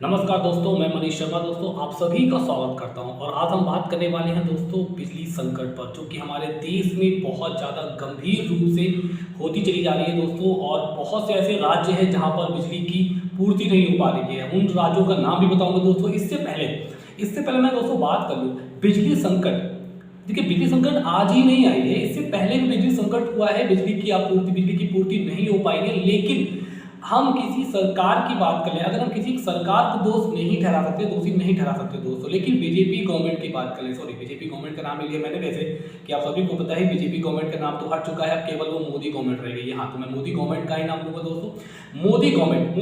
नमस्कार दोस्तों, मैं मनीष शर्मा। दोस्तों, आप सभी का स्वागत करता हूं और आज हम बात करने वाले हैं दोस्तों बिजली संकट पर, जो कि हमारे देश में बहुत ज़्यादा गंभीर रूप से होती चली जा रही है दोस्तों। और बहुत से ऐसे राज्य हैं जहां पर बिजली की पूर्ति नहीं हो पा रही है। उन राज्यों का नाम भी बताऊंगा दोस्तों। इससे पहले मैं दोस्तों बात कर लूँ बिजली संकट। देखिए, बिजली संकट आज ही नहीं आई है, इससे पहले भी बिजली संकट हुआ है। बिजली की पूर्ति नहीं हो पाई है। लेकिन हम किसी सरकार की बात कर लें, अगर हम किसी सरकार को दोषी नहीं ठहरा सकते दोस्तों, लेकिन बीजेपी गवर्नमेंट की बात कर लें, बीजेपी गवर्नमेंट का नाम ले लिया मैंने, वैसे कि आप सभी को पता है बीजेपी गवर्नमेंट का नाम तो हट चुका है, अब केवल वो मोदी गवर्नमेंट रह गई है। हाँ, तो मैं मोदी गवर्नमेंट का ही नाम लूंगा दोस्तों। मोदी गवर्नमेंट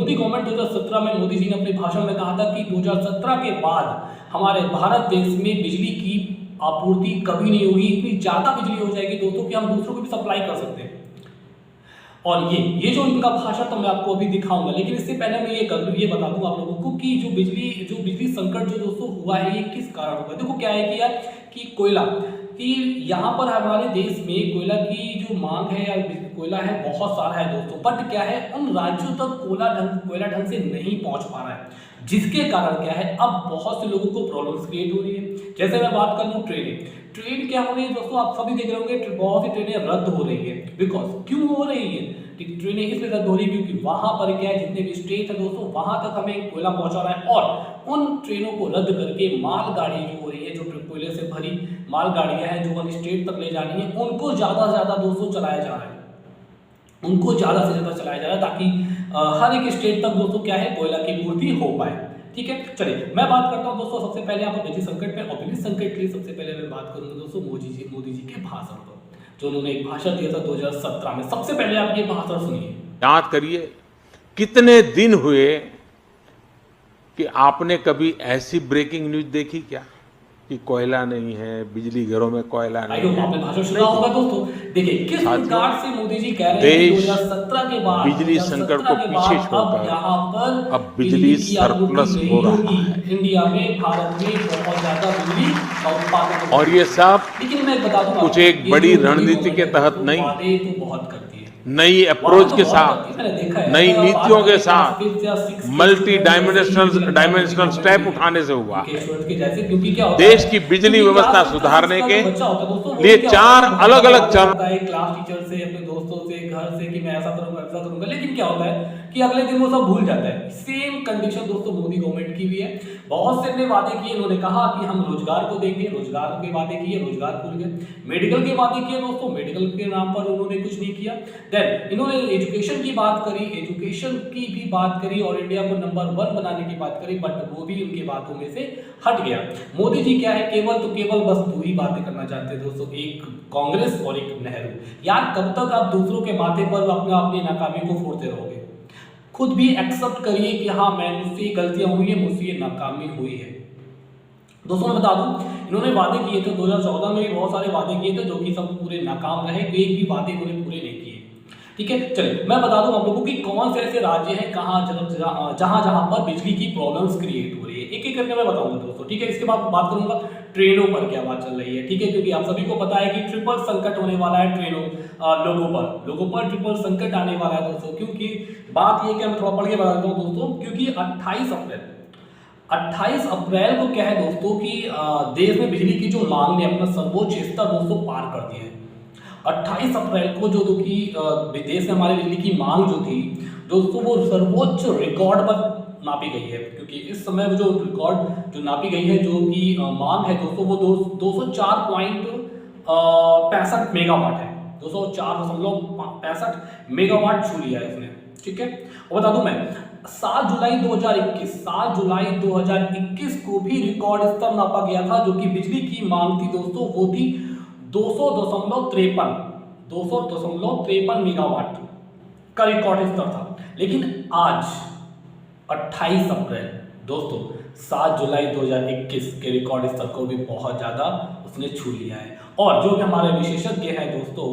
2017 में मोदी जी ने अपने भाषण में कहा था कि 2017 के बाद हमारे भारत देश में बिजली की आपूर्ति कभी नहीं होगी, इतनी ज्यादा बिजली हो जाएगी दोस्तों कि हम दूसरों को भी सप्लाई कर सकते हैं। और ये जो इनका भाषा तो मैं आपको अभी दिखाऊंगा, लेकिन इससे पहले मैं ये बता दूं आप लोगों को कि जो बिजली संकट जो दोस्तों हुआ है, ये किस कारण हुआ है। देखो क्या है कि यार कि कोयला, कि यहाँ पर हमारे देश में कोयला की जो मांग है या कोयला है बहुत सारा है दोस्तों, बट क्या है उन राज्यों तक कोयला ढंग से नहीं पहुंच पा रहा है, जिसके कारण क्या है अब बहुत से लोगों को प्रॉब्लम्स क्रिएट हो रही है। जैसे मैं बात कर लूँ ट्रेन क्या हो रही है दोस्तों, आप सभी देख रहे होंगे बहुत सी ट्रेनें रद्द हो रही है। बिकॉज क्यों हो रही है ट्रेनें इसलिए रद्द हो रही है क्योंकि वहां पर क्या है, जितने भी स्टेट है दोस्तों वहां तक हमें कोयला पहुंचा रहा है, और उन ट्रेनों को रद्द करके मालगाड़ी जो हो रही है, जो कोयले से भरी मालगाड़ियां हैं जो वन स्टेट तक ले जानी है, उनको ज्यादा से ज्यादा दोस्तों चलाया जा रहा है। उनको ज्यादा से ज्यादा चलाया जा रहा है ताकि हर एक स्टेट तक दोस्तों क्या है कोयला की पूर्ति हो पाए। ठीक है, चलिए मैं बात करता हूं दोस्तों सबसे पहले यहाँ पर बिजली संकट पे। और बिजली संकट के लिए सबसे पहले मैं बात करूंगा दोस्तों मोदी जी के भाषण पर, जो उन्होंने एक भाषण दिया था 2017 में। सबसे पहले आप ये भाषण सुनिए। याद करिए, कितने दिन हुए कि आपने कभी ऐसी ब्रेकिंग न्यूज देखी क्या कि कोयला नहीं है, बिजली घरों में कोयला नहीं है। आपने भाषण सुना होगा दोस्तों। देखिए किस प्रकार से मोदी जी कह रहे हैं 2017 के बाद बिजली संकट को पीछे छोड़कर यहाँ पर अब बिजली सरप्लस हो रहा है। इंडिया में, भारत में बहुत ज्यादा बिजली का उत्पादन, और ये सब लेकिन मैं बता दूं कुछ एक बड़ी रणनीति के तहत नहीं, तो बहुत करती है, नई अप्रोच के साथ, नई नीतियों के साथ, मल्टी डायमेंशनल स्टेप उठाने से हुआ है। देश की बिजली व्यवस्था सुधारने के लिए 4 अलग अलग चरण, क्लास टीचर से, अपने दोस्तों से, घर से कि मैं ऐसा करूंगा, लेकिन क्या होता है कि अगले दिन वो सब भूल जाता है। सेम कंडीशन दोस्तों मोदी गवर्नमेंट की भी है। बहुत से ने वादे किए, इन्होंने कहा कि हम रोजगार को देंगे, रोजगार के वादे किए, रोजगार भूल गए। मेडिकल के वादे किए दोस्तों, मेडिकल के नाम पर उन्होंने कुछ नहीं किया। देन इन्होंने एजुकेशन की बात करी, एजुकेशन की भी बात करी और इंडिया को नंबर 1 बनाने की बात करी, बट वो भी उनकी बातों में से हट गया। मोदी जी क्या है, केवल बस 2 ही बातें करना चाहते हैं दोस्तों, एक कांग्रेस और एक नेहरू। यार कब तक आप दूसरों के माथे पर अपनी नाकामी को फोड़ते रहोगे? खुद भी एक्सेप्ट करिए कि हाँ मुझसे ये गलतियां हुई है, मुझसे ये नाकामी हुई है। दोस्तों मैं बता दूं, इन्होंने वादे किए थे 2014 में भी बहुत सारे वादे किए थे जो कि सब पूरे नाकाम रहे, एक भी वादे इन्होंने पूरे नहीं किए। ठीक है, चलिए मैं बता दूं आप लोगों की कौन से ऐसे राज्य हैं जहां पर बिजली की प्रॉब्लम्स क्रिएट हो रही है, एक एक करके मैं बताऊंगा दोस्तों। ठीक है, इसके बाद बात करूंगा ट्रेनों पर क्या बात चल रही है। ठीक है, क्योंकि आप सभी को पता है कि ट्रिपल संकट होने वाला है लोगों पर ट्रिपल संकट आने वाला है दोस्तों। क्योंकि बात ये, मैं थोड़ा पढ़ के बता देता हूँ दोस्तों, क्योंकि 28 अप्रैल को क्या है दोस्तों कि देश में बिजली की जो मांग ने अपना सर्वोच्च स्तर दोस्तों पार कर दिया है। 28 अप्रैल को जो कि देश में हमारे बिजली की मांग जो थी दोस्तों, वो सर्वोच्च रिकॉर्ड पर नापी गई है। क्योंकि इस समय जो रिकॉर्ड जो नापी गई है, जो कि मांग है दोस्तों, वो 204.65 मेगावाट है। 204.65 मेगावाट छू लिया है इसने। ठीक है, और बता दूं मैं 7 जुलाई 2021 को भी रिकॉर्ड स्तर नापा गया था, जो कि बिजली की मांग थी दोस्तों, वो थी 200.53 मेगावाट का रिकॉर्ड स्तर था। लेकिन आज 28 अप्रैल दोस्तों 7 जुलाई 2021 के रिकॉर्ड स्तर को भी बहुत ज्यादा उसने छू लिया है। और जो भी हमारे विशेषज्ञ हैं दोस्तों,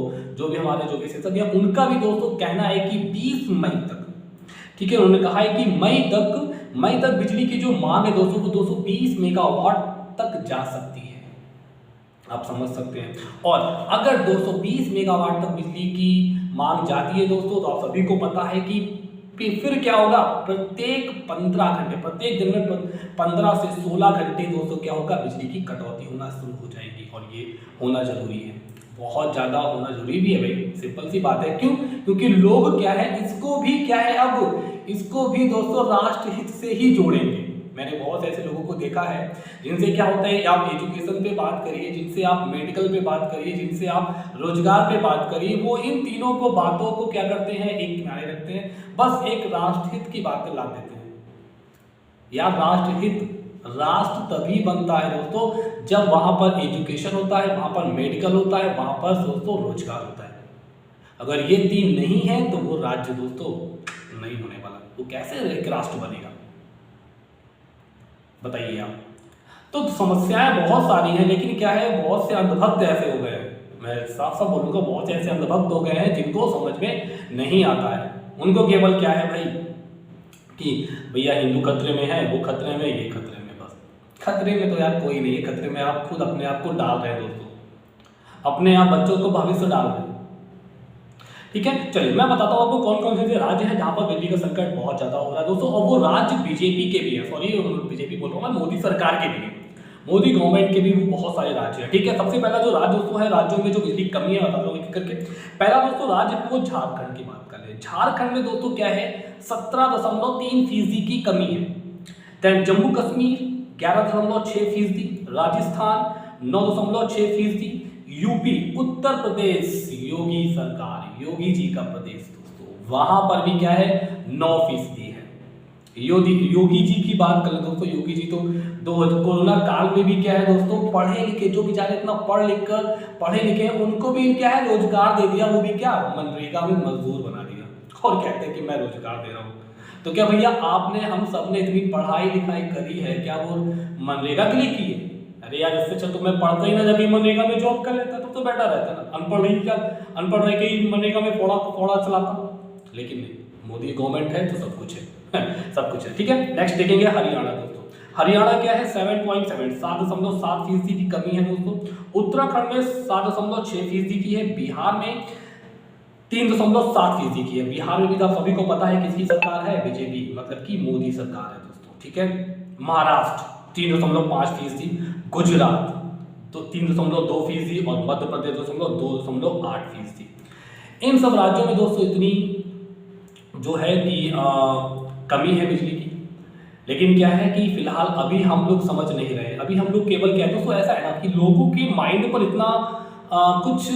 उनका भी दोस्तों कहना है कि 20 मई तक, ठीक है, उन्होंने कहा है कि मई तक बिजली की जो मांग है दोस्तों वो 220 मेगावाट तक जा सकती है। आप समझ सकते हैं। और अगर 220 मेगावाट तक बिजली की मांग जाती है दोस्तों, तो आप सभी को पता है कि फिर क्या होगा, प्रत्येक 15 घंटे, प्रत्येक दिन में 15 से 16 घंटे दोस्तों क्या होगा, बिजली की कटौती होना शुरू हो जाएगी। और ये होना जरूरी है, बहुत ज़्यादा होना जरूरी भी है भाई, सिंपल सी बात है। क्यों? क्योंकि लोग क्या है, इसको भी क्या है, अब इसको भी दोस्तों राष्ट्र हित से ही जोड़ेंगे। मैंने बहुत ऐसे लोगों को देखा है जिनसे क्या होता है, आप एजुकेशन पे बात करिए, जिनसे आप मेडिकल पे बात करिए, जिनसे आप रोजगार पे बात करिए, वो इन तीनों को बातों को क्या करते हैं, एक किनारे रखते हैं, बस एक राष्ट्रहित की बात ला देते हैं। यार राष्ट्र तभी बनता है दोस्तों जब वहां पर एजुकेशन होता है, वहां पर मेडिकल होता है, वहां पर दोस्तों रोजगार होता है। अगर ये तीन नहीं है तो वो राज्य दोस्तों नहीं होने वाला। वो कैसे एक राष्ट्र बनेगा बताइए आप। तो समस्याएं बहुत सारी हैं, लेकिन क्या है, बहुत से अंधभक्त ऐसे हो गए हैं, मैं साफ साफ बोलूंगा, बहुत से ऐसे अंधभक्त हो गए हैं जिनको समझ में नहीं आता है। उनको केवल क्या है भाई कि भैया हिंदू खतरे में है, वो खतरे में, ये खतरे में, बस खतरे में तो यार कोई नहीं है, खतरे में आप खुद अपने आप को डाल रहे हैं दोस्तों, अपने आप बच्चों को भविष्य डाल रहे हैं। ठीक है, चलिए मैं बताता हूँ आपको कौन कौन से राज्य हैं जहां पर बिजली का संकट बहुत ज्यादा हो रहा है दोस्तों, और वो राज्य बीजेपी के भी है, सॉरी बीजेपी बोल रहा हूँ मैं, मोदी सरकार के भी है, मोदी गवर्नमेंट के भी बहुत सारे राज्य हैं। ठीक है, सबसे पहला जो राज्य दोस्तों है, राज्यों में जो बिजली कमी है बताता हूँ एक करके। पहला दोस्तों राज्य है वो झारखंड की बात कर ले। झारखंड में दोस्तों क्या है, 17.3% की कमी है। देन जम्मू कश्मीर 11.6%, राजस्थान 9.6%, यूपी उत्तर प्रदेश योगी सरकार, योगी जी का प्रदेश दोस्तों, वहां पर भी क्या है 9% है। योगी जी की बात करें दोस्तों, योगी जी तो कोरोना काल में भी क्या है दोस्तों, पढ़े लिखे जो बेचारे इतना पढ़े लिखे हैं उनको भी क्या है रोजगार दे दिया, वो भी क्या मनरेगा में मजदूर बना दिया, और कहते हैं कि मैं रोजगार दे रहा हूँ। तो क्या भैया आपने, हम सब ने इतनी पढ़ाई लिखाई करी है, क्या वो मनरेगा के लिए की है? अरे यार इससे अच्छा तो मैं पढ़ता ही ना, जब भी मनरेगा में जॉब कर लेता तो बेटर रहता ना, अनपढ़ रह के ही मनरेगा में फोड़ा चलाता। लेकिन नहीं, मोदी गवर्नमेंट है तो सब कुछ है सब कुछ है। ठीक है, नेक्स्ट देखेंगे हरियाणा दोस्तों। हरियाणा क्या है 7.7% की कमी है दोस्तों। उत्तराखंड में 7.6% की है। बिहार में 3.7% की है। बिहार में भी आप सभी को पता है किसकी सरकार है, बीजेपी, मतलब कि मोदी सरकार है दोस्तों। ठीक है, महाराष्ट्र 3.5%, गुजरात तो 3.2% और मध्य प्रदेश 2.8%। इन सब राज्यों में दोस्तों इतनी जो है कि कमी है बिजली की। लेकिन क्या है कि फिलहाल अभी हम लोग समझ नहीं रहे, अभी हम लोग केवल क्या है दोस्तों, ऐसा है ना कि लोगों के माइंड पर इतना कुछ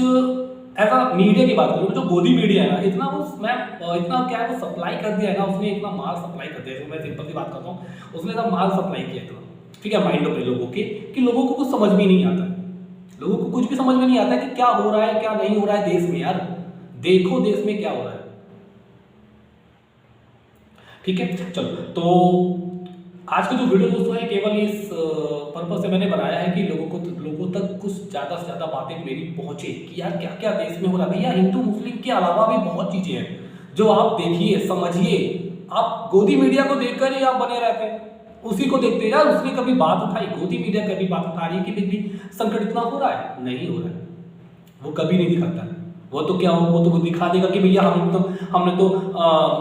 ऐसा, मीडिया की बात करूँ जो गोदी मीडिया है ना, इतना क्या है वो सप्लाई कर दिया है ना, उसने इतना माल सप्लाई कर दिया है, मैं सिंपल सी बात करता हूँ, उसने इतना माल सप्लाई किया इतना, ठीक है, माइंड पे लोगों के, कि लोगों को कुछ समझ भी नहीं आता है, लोगों को कुछ भी समझ में नहीं आता है कि क्या हो रहा है क्या नहीं हो रहा है देश में। यार देखो देश में क्या हो रहा है। ठीक है, चलो तो आज का जो वीडियो दोस्तों है केवल इस पर्पज से मैंने बनाया है कि लोगों तक कुछ ज़्यादा से ज़्यादा बातें मेरी पहुंचे कि यार क्या क्या देश में हो रहा है। भैया हिंदू मुस्लिम के अलावा भी बहुत चीज़ें हैं जो आप देखिए समझिए। आप गोदी मीडिया को देखकर ही आप बने रहते हैं, उसी को देखते हैं। यार उसने कभी बात उठाई, गोदी मीडिया कभी बात उठा रही है कि बिजली संकट इतना हो रहा है? नहीं हो रहा है, वो कभी नहीं दिखाता है। वो तो क्या हो, वो तो दिखा देगा कि भैया हमने तो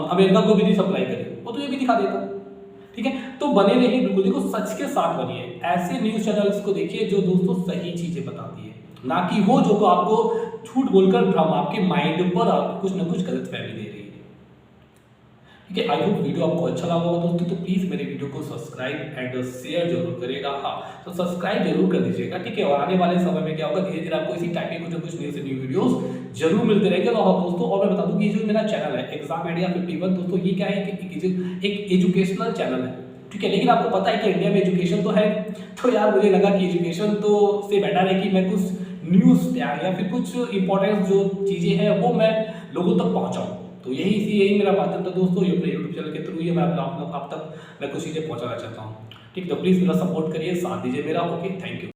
अमेरिका को बिजली सप्लाई करी, वो तो ये भी दिखा देगा। ठीक है, तो बने रहिए बिल्कुल, देखो सच के साथ बनिए, ऐसे न्यूज चैनल्स को देखिए जो दोस्तों सही चीजें बताती है, ना कि वो जो आपको झूठ बोलकर भ्रम, आपके माइंड पर आपको कुछ ना कुछ गलत फहमी दे रही है। ठीक है, आई होप वीडियो आपको अच्छा लगा होगा दोस्तों, तो प्लीज मेरे वीडियो को सब्सक्राइब एंड शेयर जरूर करिएगा। हाँ, तो सब्सक्राइब जरूर कर दीजिएगा। ठीक है, और आने वाले समय में क्या होगा, धीरे धीरे आपको इसी टाइप के कुछ ना कुछ न्यू से न्यू वीडियोस जरूर मिलते रहेंगे। तो दोस्तों और मैं बता दूं कि ये जो मेरा चैनल है एग्जाम आइडिया 51 दोस्तों, ये क्या है एक एजुकेशनल चैनल है। ठीक है, लेकिन आपको पता है कि इंडिया में एजुकेशन तो है, तो यार मुझे लगा कि एजुकेशन तो से बेटर है कि मैं कुछ न्यूज़ या फिर कुछ इंपॉर्टेंट जो चीज़ें हैं वो मैं लोगों तक पहुंचाऊं। तो यही मेरा माध्यम था दोस्तों, ये अपने यूट्यूब चैनल के थ्रू ही मैं आप तक मैं कुछ चीज़ें पहुंचाना चाहता हूँ। ठीक है, तो प्लीज़ मेरा सपोर्ट करिए, साथ दीजिए मेरा। Okay, thank you.